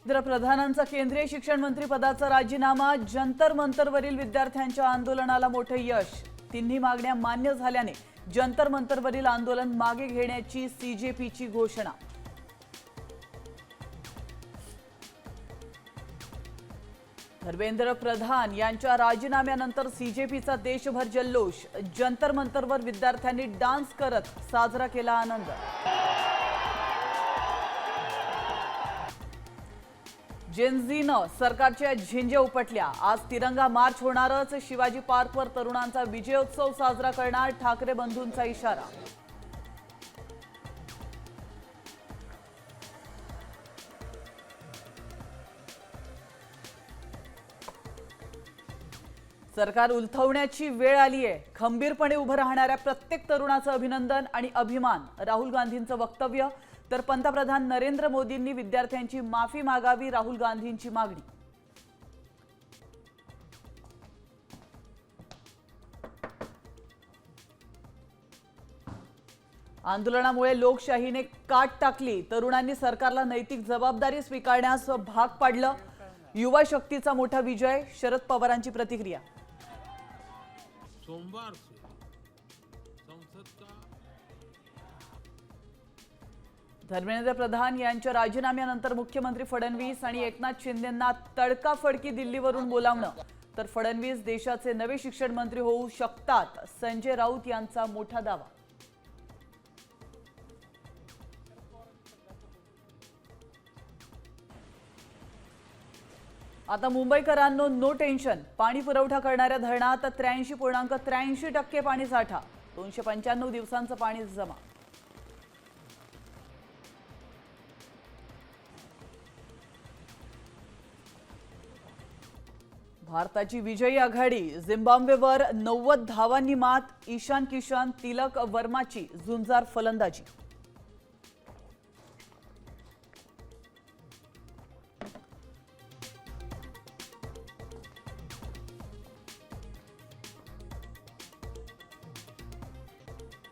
प्रधानांचा केंद्रीय शिक्षण मंत्री पदाचा राजीनामा, जंतर मंतरवरील विद्यार्थ्यांच्या आंदोलनाला मोठे यश। तिन्ही मागण्या मान्य झाल्याने जंतर मंतरवरील आंदोलन मागे घेण्याची सीजेपीची घोषणा। धर्मेंद्र प्रधान यांच्या राजीनाम्यानंतर सीजेपीचा देशभर जल्लोष, जंतर मंतरवर विद्यार्थ्यांनी डान्स करत साजरा केला आनंद। जेनझीनं सरकारच्या झिंज्या उपटल्या, आज तिरंगा मार्च होणारच, शिवाजी पार्कवर तरुणांचा विजयोत्सव साजरा करणार, ठाकरे बंधूंचा इशारा। सरकार उलथवण्याची वेळ आली आहे, खंबीरपणे उभं राहणाऱ्या प्रत्येक तरुणाचं अभिनंदन आणि अभिमान, राहुल गांधींचं वक्तव्य। तर पंतप्रधान नरेंद्र मोदींनी विद्यार्थ्यांची माफी मागावी, राहुल गांधींची मागणी। आंदोलनामुळे लोकशाहीने काट टाकली, तरुणांनी सरकारला नैतिक जबाबदारी स्वीकारण्यास भाग पाडलं, युवा शक्तीचा मोठा विजय, शरद पवारांची प्रतिक्रिया। सोमवार से संसद का धर्मेंद्र प्रधान यांच्या राजीनाम्यानंतर मुख्यमंत्री फडणवीस आणि एकनाथ शिंदेंना तडकाफडकी दिल्लीवरून बोलावणं, तर फडणवीस देशाचे नवे शिक्षण मंत्री होऊ शकतात, संजय राऊत यांचा मोठा दावा। आता मुंबईकरांनो नो टेन्शन, पाणी पुरवठा करणाऱ्या धरणात 83.83% पाणी साठा, 295 दिवसांचं पाणी जमा। भारताची विजयी आघाडी, झिम्बाब्वेवर 90 धावांनी मात, ईशान किशन, तिलक वर्माची झुंजार फलंदाजी।